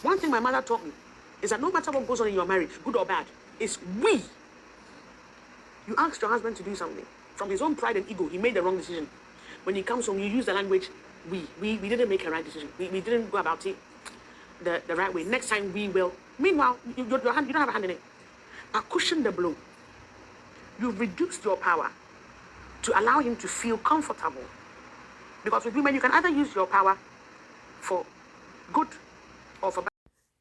One thing my mother taught me is that no matter what goes on in your marriage, good or bad, is we. You asked your husband to do something. From his own pride and ego, he made the wrong decision. When he comes home, you use the language, we didn't make a right decision. We didn't go about it the right way. Next time we will. Meanwhile, you don't have a hand in it. Cushion the blow. You've reduced your power to allow him to feel comfortable. Because with women, you can either use your power for good or for bad.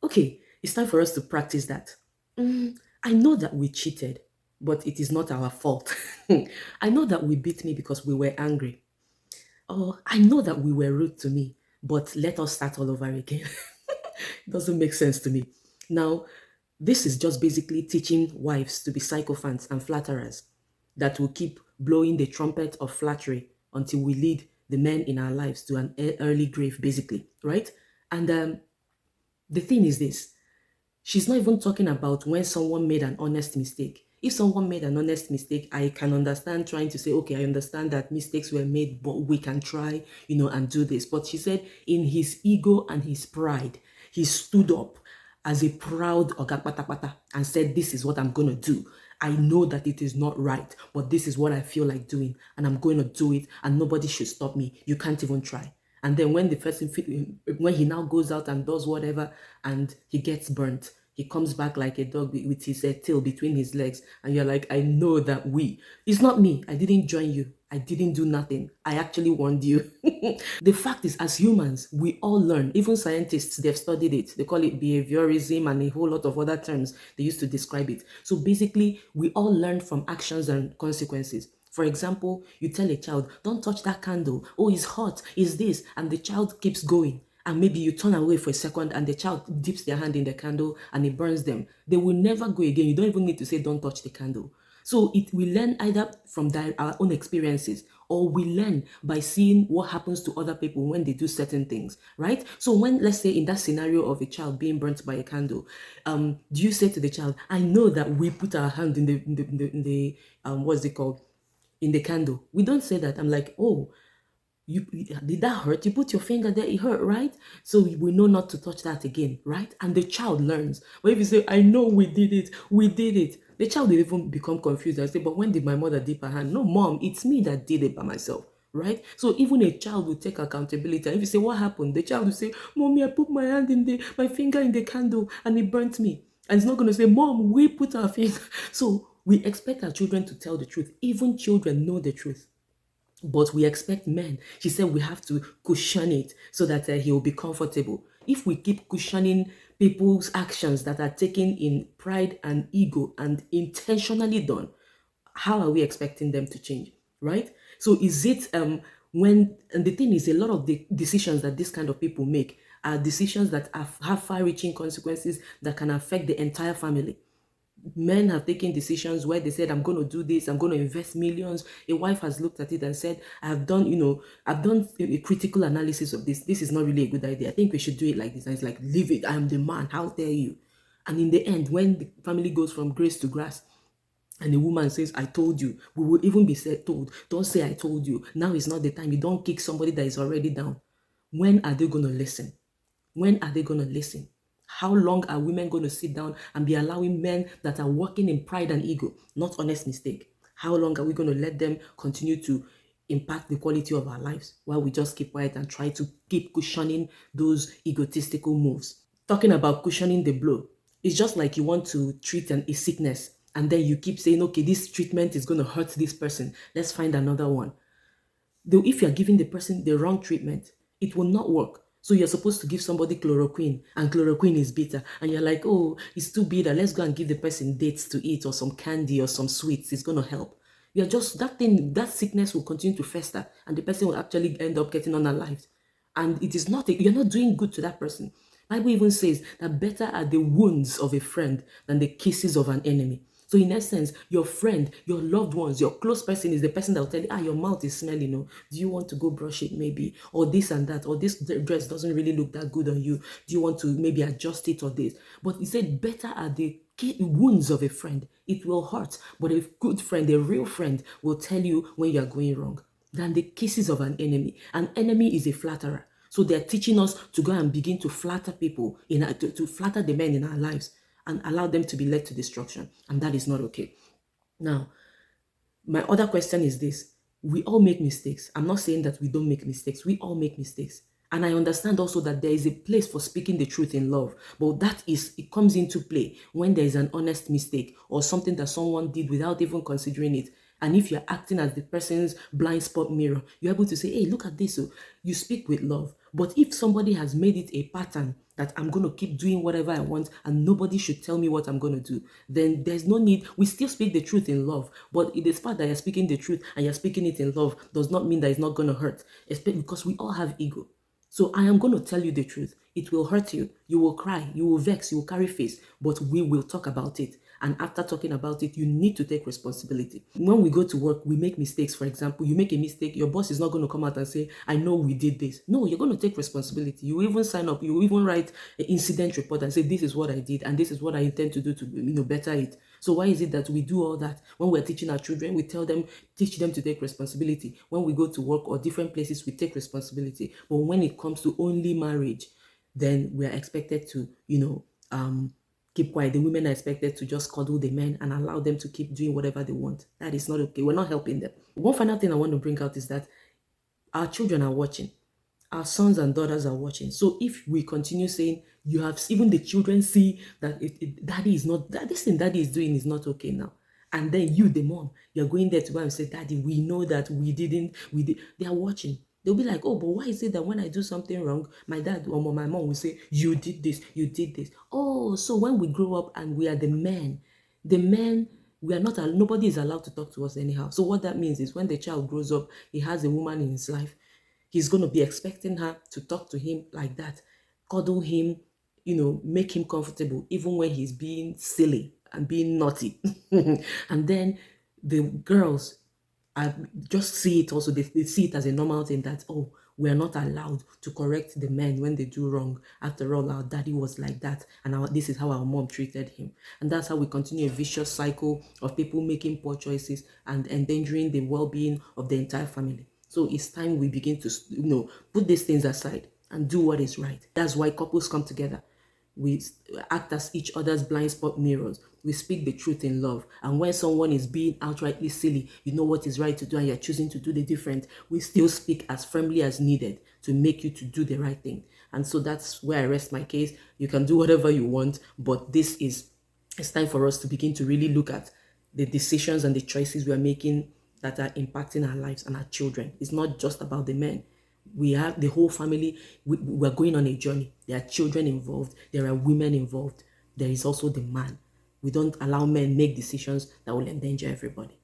Okay, it's time for us to practice that. I know that we cheated, but it is not our fault. I know that we beat me because we were angry. Oh, I know that we were rude to me, but let us start all over again. It doesn't make sense to me. Now, this is just basically teaching wives to be sycophants and flatterers that will keep blowing the trumpet of flattery until we lead the men in our lives to an early grave, basically, right? And the thing is this, she's not even talking about when someone made an honest mistake. If someone made an honest mistake, I can understand trying to say, okay, I understand that mistakes were made, but we can try, and do this. But she said in his ego and his pride, he stood up as a proud Oga Patapata and said, this is what I'm going to do. I know that it is not right, but this is what I feel like doing, and I'm going to do it, and nobody should stop me. You can't even try. And then when the person, when he now goes out and does whatever, and he gets burnt, he comes back like a dog with his tail between his legs, and you're like, I know that it's not me. I didn't join you. I didn't do nothing. I actually warned you. The fact is, as humans, we all learn. Even scientists, they've studied it. They call it behaviorism and a whole lot of other terms they used to describe it. So basically, we all learn from actions and consequences. For example, you tell a child, don't touch that candle. Oh, it's hot, it's this. And the child keeps going. And maybe you turn away for a second and the child dips their hand in the candle and it burns them. They will never go again. You don't even need to say, don't touch the candle. So we learn either from our own experiences, or we learn by seeing what happens to other people when they do certain things, right? So when, let's say in that scenario of a child being burnt by a candle, do you say to the child, I know that we put our hand in the what's it called? In the candle. We don't say that. I'm like, oh, you did that hurt? You put your finger there, it hurt, right? So we know not to touch that again, right? And the child learns. But if you say, I know we did it, the child will even become confused and say, but when did my mother dip her hand? No, mom, it's me that did it by myself, right? So even a child will take accountability. And if you say, what happened? The child will say, mommy, I put my finger in the candle and it burnt me. And it's not going to say, mom, we put our finger. So we expect our children to tell the truth. Even children know the truth. But we expect men. She said we have to cushion it so that he will be comfortable. If we keep cushioning people's actions that are taken in pride and ego and intentionally done, how are we expecting them to change, right? So is it when, and the thing is, a lot of the decisions that this kind of people make are decisions that have far-reaching consequences that can affect the entire family. Men have taken decisions where they said, I'm going to do this, I'm going to invest millions. A wife has looked at it and said, I've done a critical analysis of this. This is not really a good idea. I think we should do it like this. And it's like, leave it. I'm the man. How dare you? And in the end, when the family goes from grace to grass, and the woman says, I told you, we will even be told, don't say I told you. Now is not the time. You don't kick somebody that is already down. When are they going to listen? When are they going to listen? How long are women going to sit down and be allowing men that are working in pride and ego, not honest mistake? How long are we going to let them continue to impact the quality of our lives while we just keep quiet and try to keep cushioning those egotistical moves? Talking about cushioning the blow, it's just like you want to treat a sickness and then you keep saying, okay, this treatment is going to hurt this person. Let's find another one. Though if you're giving the person the wrong treatment, it will not work. So you're supposed to give somebody chloroquine, and chloroquine is bitter, and you're like, oh, it's too bitter. Let's go and give the person dates to eat or some candy or some sweets. It's going to help. You're just, that sickness will continue to fester, and the person will actually end up getting unalived. And it is not, you're not doing good to that person. Bible even says that better are the wounds of a friend than the kisses of an enemy. So in essence, your friend, your loved ones, your close person is the person that will tell you, your mouth is smelling. Do you want to go brush it maybe? Or this and that, or this dress doesn't really look that good on you. Do you want to maybe adjust it or this? But he said, better are the wounds of a friend. It will hurt, but a good friend, a real friend, will tell you when you are going wrong than the kisses of an enemy. An enemy is a flatterer. So they're teaching us to go and begin to flatter people, to flatter the men in our lives and allow them to be led to destruction. And that is not okay. Now, my other question is this: we all make mistakes. I'm not saying that we don't make mistakes. We all make mistakes. And I understand also that there is a place for speaking the truth in love. But it comes into play when there is an honest mistake or something that someone did without even considering it. And if you're acting as the person's blind spot mirror, you're able to say, hey, look at this. So you speak with love. But if somebody has made it a pattern that I'm going to keep doing whatever I want and nobody should tell me what I'm going to do, then there's no need. We still speak the truth in love. But it is part that you're speaking the truth and you're speaking it in love does not mean that it's not going to hurt, especially because we all have ego. So I am going to tell you the truth. It will hurt you. You will cry. You will vex. You will carry face. But we will talk about it. And after talking about it, you need to take responsibility. When we go to work, we make mistakes. For example, you make a mistake, your boss is not going to come out and say, I know we did this. No, you're going to take responsibility. You even sign up, you even write an incident report and say, this is what I did and this is what I intend to do to better it. So why is it that we do all that? When we're teaching our children, we teach them to take responsibility. When we go to work or different places, we take responsibility. But when it comes to only marriage, then we are expected to, keep quiet. The women are expected to just cuddle the men and allow them to keep doing whatever they want. That is not okay. We're not helping them. One final thing I want to bring out is that our children are watching. Our sons and daughters are watching. So if we continue saying, you have even the children see that daddy is not, that this thing daddy is doing is not okay now. And then you, the mom, you're going there to go and say, daddy, we know that we didn't, we did. They are watching. They'll be like, oh, but why is it that when I do something wrong, my dad or my mom will say, you did this, you did this. Oh, so when we grow up and we are the men, we are not, nobody is allowed to talk to us anyhow. So what that means is when the child grows up, he has a woman in his life, he's going to be expecting her to talk to him like that, cuddle him, make him comfortable, even when he's being silly and being naughty. And then the girls just see it also, they see it as a normal thing that, oh, we are not allowed to correct the men when they do wrong. After all, our daddy was like that, and this is how our mom treated him. And that's how we continue a vicious cycle of people making poor choices and endangering the well-being of the entire family. So it's time we begin to, put these things aside and do what is right. That's why couples come together. We act as each other's blind spot mirrors. We speak the truth in love. And when someone is being outrightly silly, you know what is right to do and you're choosing to do the different, we still speak as firmly as needed to make you to do the right thing. And so that's where I rest my case. You can do whatever you want, but it's time for us to begin to really look at the decisions and the choices we are making that are impacting our lives and our children. It's not just about the men. We have the whole family. We're going on a journey. There are children involved. There are women involved. There is also the man. We don't allow men make decisions that will endanger everybody.